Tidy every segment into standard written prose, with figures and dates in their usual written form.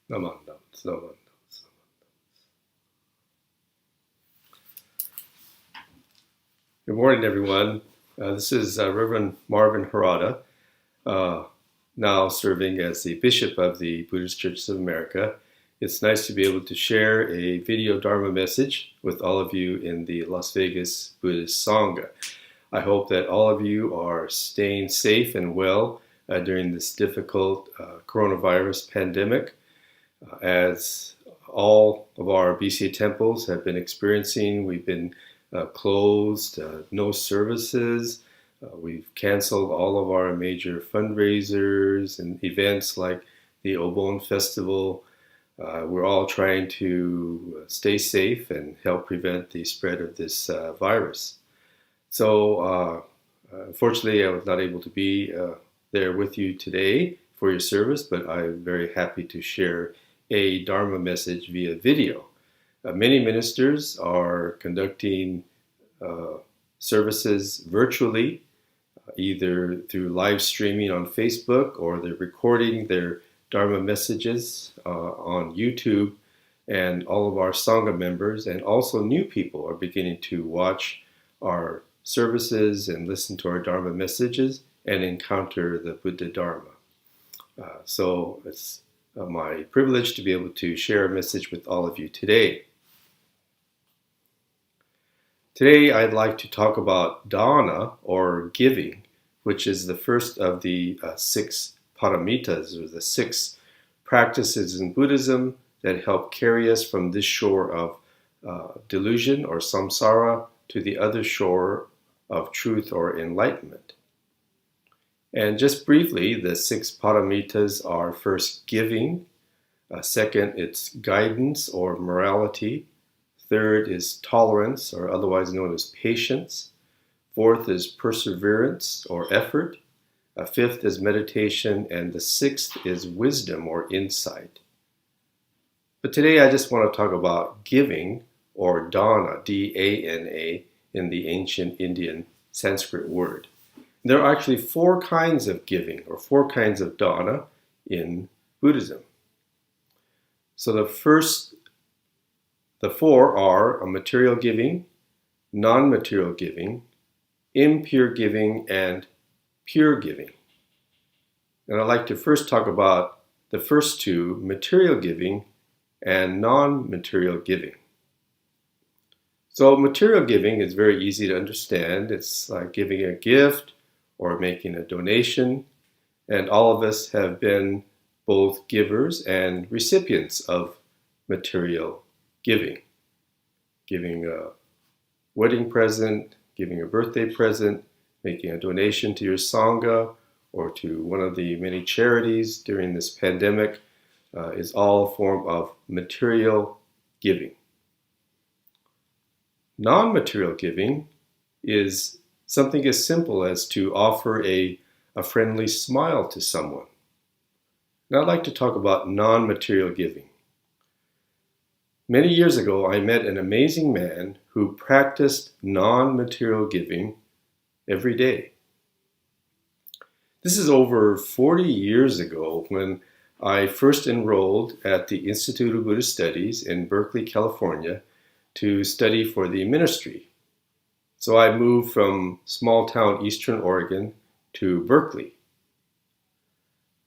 Namandam, Namandam. Good morning, everyone. This is Reverend Marvin Harada, now serving as the Bishop of the Buddhist Churches of America. It's nice to be able to share a video Dharma message with all of you in the Las Vegas Buddhist Sangha. I hope that all of you are staying safe and well during this difficult coronavirus pandemic. As all of our BCA temples have been experiencing, we've been closed, no services. We've canceled all of our major fundraisers and events like the Obon Festival. We're all trying to stay safe and help prevent the spread of this virus. So, unfortunately, I was not able to be there with you today for your service, but I'm very happy to share a Dharma message via video. Many ministers are conducting services virtually, either through live streaming on Facebook or they're recording their Dharma messages on YouTube, and all of our Sangha members and also new people are beginning to watch our services and listen to our Dharma messages and encounter the Buddha Dharma. So it's my privilege to be able to share a message with all of you today. Today I'd like to talk about Dana, or giving, which is the first of the 6 Paramitas, or the 6 practices in Buddhism that help carry us from this shore of delusion or samsara to the other shore of truth or enlightenment. And just briefly, the 6 Paramitas are: first, giving; second, it's guidance or morality; third is tolerance, or otherwise known as patience; fourth is perseverance or effort; fifth is meditation; and the 6th is wisdom or insight. But today I just want to talk about giving, or dana, D-A-N-A, in the ancient Indian Sanskrit word. There are actually 4 kinds of giving, or 4 kinds of dana in Buddhism. So the 4 are a material giving, non-material giving, impure giving, and pure giving. And I'd like to first talk about the first 2, material giving and non-material giving. So material giving is very easy to understand. It's like giving a gift or making a donation, and all of us have been both givers and recipients of material giving. Giving a wedding present, giving a birthday present, making a donation to your Sangha or to one of the many charities during this pandemic is all a form of material giving. Non-material giving is something as simple as to offer a friendly smile to someone. Now I'd like to talk about non-material giving. Many years ago, I met an amazing man who practiced non-material giving every day. This is over 40 years ago when I first enrolled at the Institute of Buddhist Studies in Berkeley, California, to study for the ministry. So I moved from small town Eastern Oregon to Berkeley.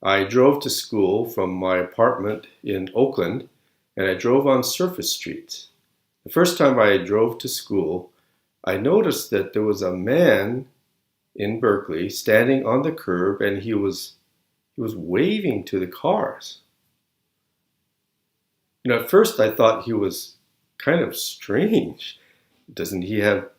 I drove to school from my apartment in Oakland, and I drove on surface streets. The first time I drove to school, I noticed that there was a man in Berkeley standing on the curb, and he was waving to the cars. At first I thought he was kind of strange. Doesn't he have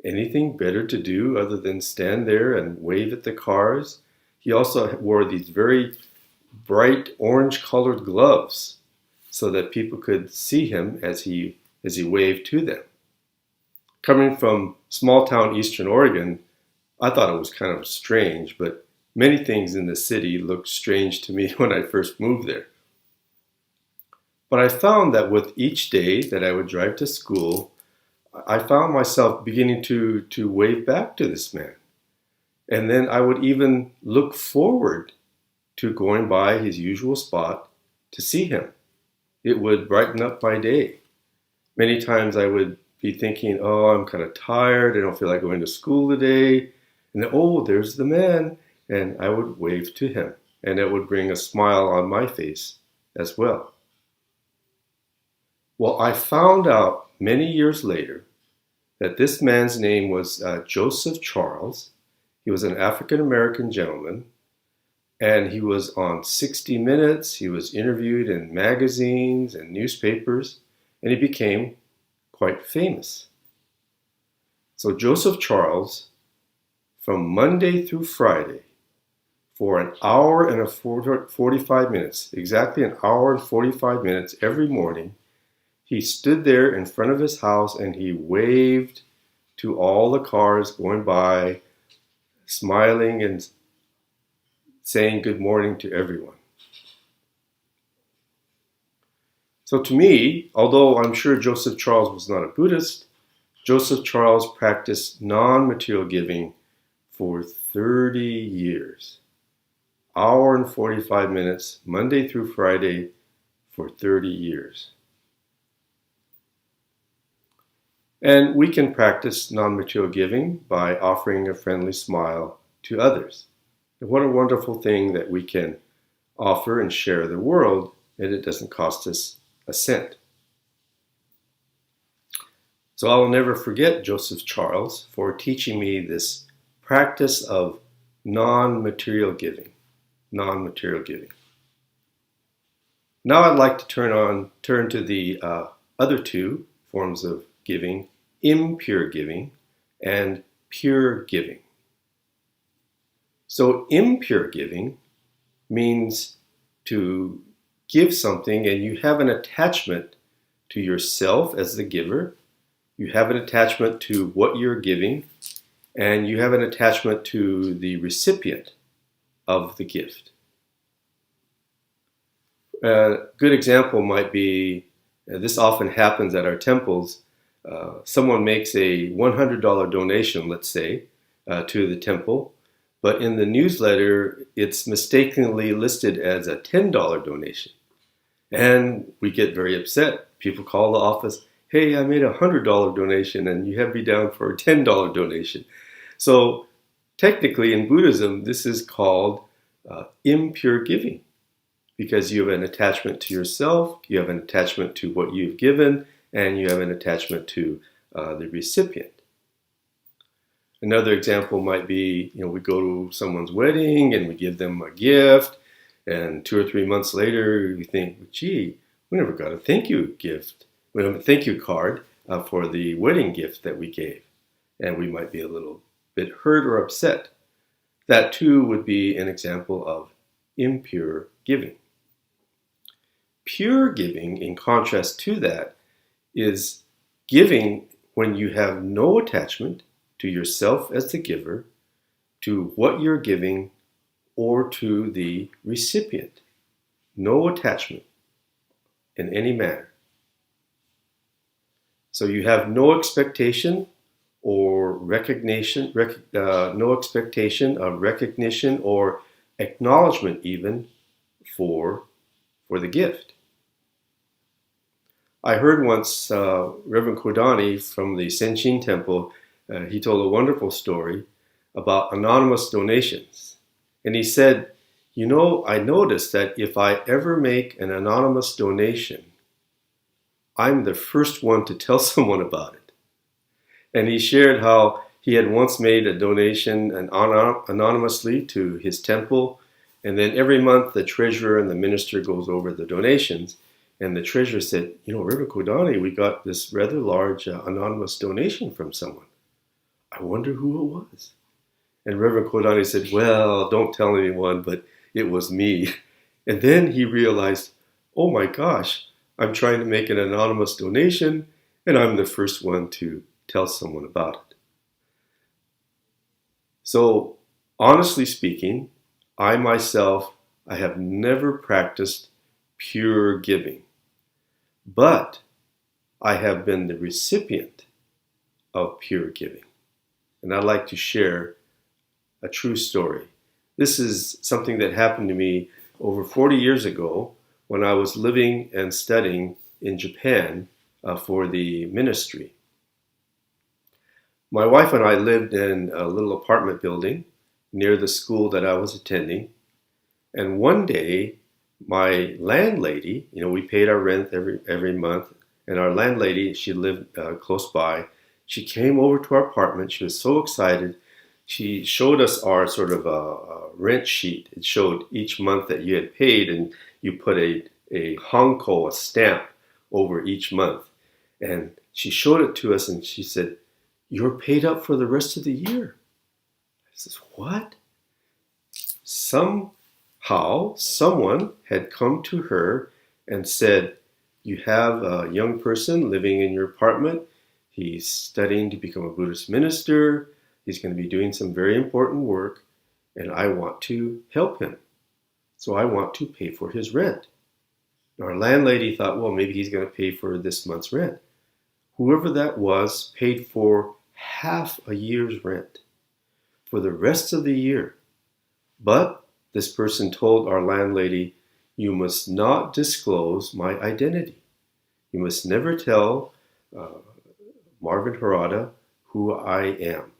anything better to do other than stand there and wave at the cars? He also wore these very bright orange-colored gloves so that people could see him as he waved to them. Coming from small-town Eastern Oregon, I thought it was kind of strange, but many things in the city looked strange to me when I first moved there. But I found that with each day that I would drive to school, I found myself beginning to wave back to this man. And then I would even look forward to going by his usual spot to see him. It would brighten up my day. Many times I would be thinking, oh, I'm kind of tired. I don't feel like going to school today. And then, oh, there's the man. And I would wave to him. And it would bring a smile on my face as well. Well, I found out many years later that this man's name was Joseph Charles. He was an African American gentleman, and he was on 60 Minutes. He was interviewed in magazines and newspapers, and he became quite famous. So Joseph Charles, from Monday through Friday, for an hour and 45 minutes, exactly an hour and 45 minutes every morning, he stood there in front of his house and he waved to all the cars going by, smiling and saying good morning to everyone. So to me, although I'm sure Joseph Charles was not a Buddhist, Joseph Charles practiced non-material giving for 30 years. Hour and 45 minutes, Monday through Friday, for 30 years. And we can practice non-material giving by offering a friendly smile to others. And what a wonderful thing that we can offer and share the world, and it doesn't cost us a cent. So I will never forget Joseph Charles for teaching me this practice of non-material giving. Non-material giving. Now I'd like to turn to the other two forms of giving: impure giving and pure giving. So impure giving means to give something and you have an attachment to yourself as the giver, you have an attachment to what you're giving, and you have an attachment to the recipient of the gift. A good example might be, this often happens at our temples. Someone makes a $100 donation, let's say, to the temple, but in the newsletter, it's mistakenly listed as a $10 donation. And we get very upset. People call the office, hey, I made a $100 donation and you have me down for a $10 donation. So technically in Buddhism, this is called impure giving, because you have an attachment to yourself, you have an attachment to what you've given, and you have an attachment to the recipient. Another example might be, we go to someone's wedding and we give them a gift, and 2 or 3 months later we think, gee, we never got a thank you gift, we have a thank you card for the wedding gift that we gave, and we might be a little bit hurt or upset. That too would be an example of impure giving. Pure giving, in contrast to that, is giving when you have no attachment to yourself as the giver, to what you're giving, or to the recipient. No attachment in any manner. So you have no expectation or recognition, no expectation of recognition or acknowledgement even for the gift. I heard once Reverend Kodani from the Senchin Temple, he told a wonderful story about anonymous donations. And he said, I noticed that if I ever make an anonymous donation, I'm the first one to tell someone about it. And he shared how he had once made a donation anonymously to his temple, and then every month the treasurer and the minister goes over the donations. And the treasurer said, Reverend Kodani, we got this rather large anonymous donation from someone. I wonder who it was. And Reverend Kodani said, well, don't tell anyone, but it was me. And then he realized, oh my gosh, I'm trying to make an anonymous donation, and I'm the first one to tell someone about it. So, honestly speaking, I myself, I have never practiced pure giving. But I have been the recipient of pure giving. And I'd like to share a true story. This is something that happened to me over 40 years ago when I was living and studying in Japan for the ministry. My wife and I lived in a little apartment building near the school that I was attending. And one day, my landlady, we paid our rent every month, and our landlady, she lived close by. She came over to our apartment. She was so excited. She showed us our sort of rent sheet. It showed each month that you had paid, and you put a hanko, a stamp, over each month. And she showed it to us, and she said, "You're paid up for the rest of the year." I says, "What?" Somehow, someone had come to her and said, "You have a young person living in your apartment. He's studying to become a Buddhist minister. He's going to be doing some very important work, and I want to help him. So I want to pay for his rent." Our landlady thought, well, maybe he's going to pay for this month's rent. Whoever that was paid for half a year's rent for the rest of the year. But this person told our landlady, "You must not disclose my identity. You must never tell Marvin Harada who I am."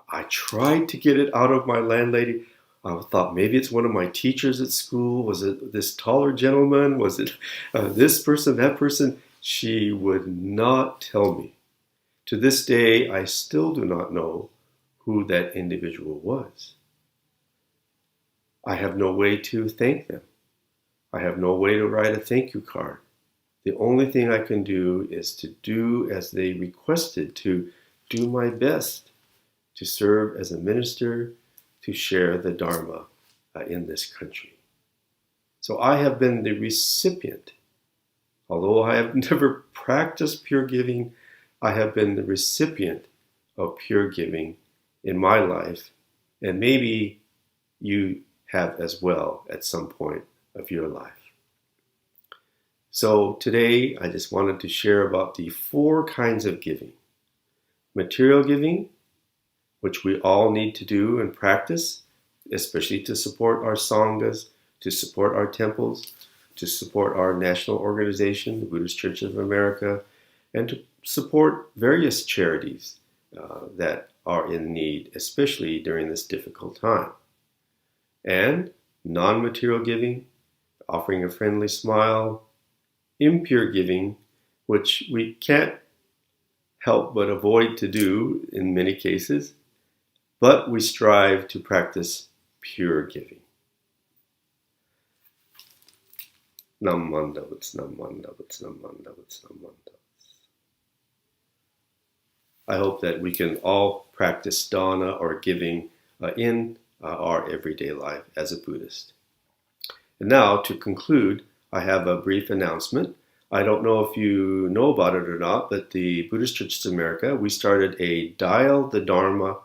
I tried to get it out of my landlady. I thought maybe it's one of my teachers at school. Was it this taller gentleman? Was it this person, that person? She would not tell me. To this day, I still do not know who that individual was. I have no way to thank them. I have no way to write a thank you card. The only thing I can do is to do as they requested, to do my best to serve as a minister, to share the Dharma in this country. So I have been the recipient. Although I have never practiced pure giving, I have been the recipient of pure giving in my life, and maybe you have as well at some point of your life. So today I just wanted to share about the 4 kinds of giving. Material giving, which we all need to do and practice, especially to support our sanghas, to support our temples, to support our national organization, the Buddhist Church of America, and to support various charities that are in need, especially during this difficult time. And non-material giving, offering a friendly smile, impure giving, which we can't help but avoid to do in many cases, but we strive to practice pure giving. Nam mandavats, nam mandavats, nam mandavats, nam mandavats. I hope that we can all practice dana or giving in our everyday life as a Buddhist. And now, to conclude, I have a brief announcement. I don't know if you know about it or not, but the Buddhist Church of America, we started a Dial the Dharma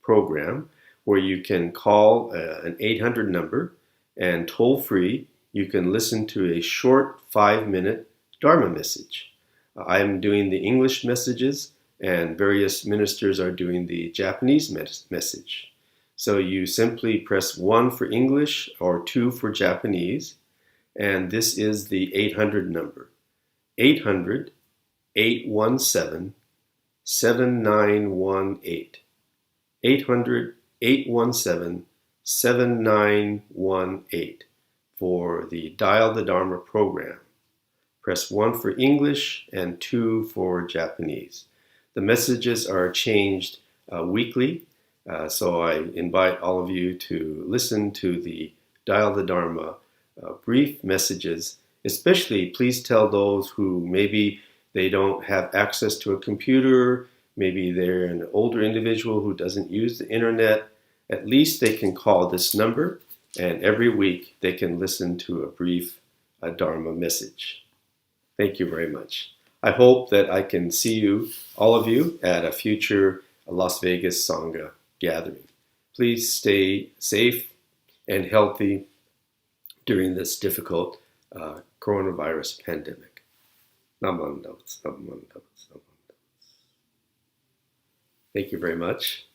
program where you can call an 800 number, and toll-free you can listen to a short 5-minute Dharma message. I'm doing the English messages, and various ministers are doing the Japanese message. So you simply press 1 for English or 2 for Japanese, and this is the 800 number. 800-817-7918. 800-817-7918 for the Dial the Dharma program. Press 1 for English and 2 for Japanese. The messages are changed weekly, so I invite all of you to listen to the Dial the Dharma brief messages. Especially, please tell those who maybe they don't have access to a computer, maybe they're an older individual who doesn't use the internet. At least they can call this number, and every week they can listen to a brief Dharma message. Thank you very much. I hope that I can see you, all of you, at a future Las Vegas Sangha gathering. Please stay safe and healthy during this difficult coronavirus pandemic. Namandavats, namandavats, namandavats. Thank you very much.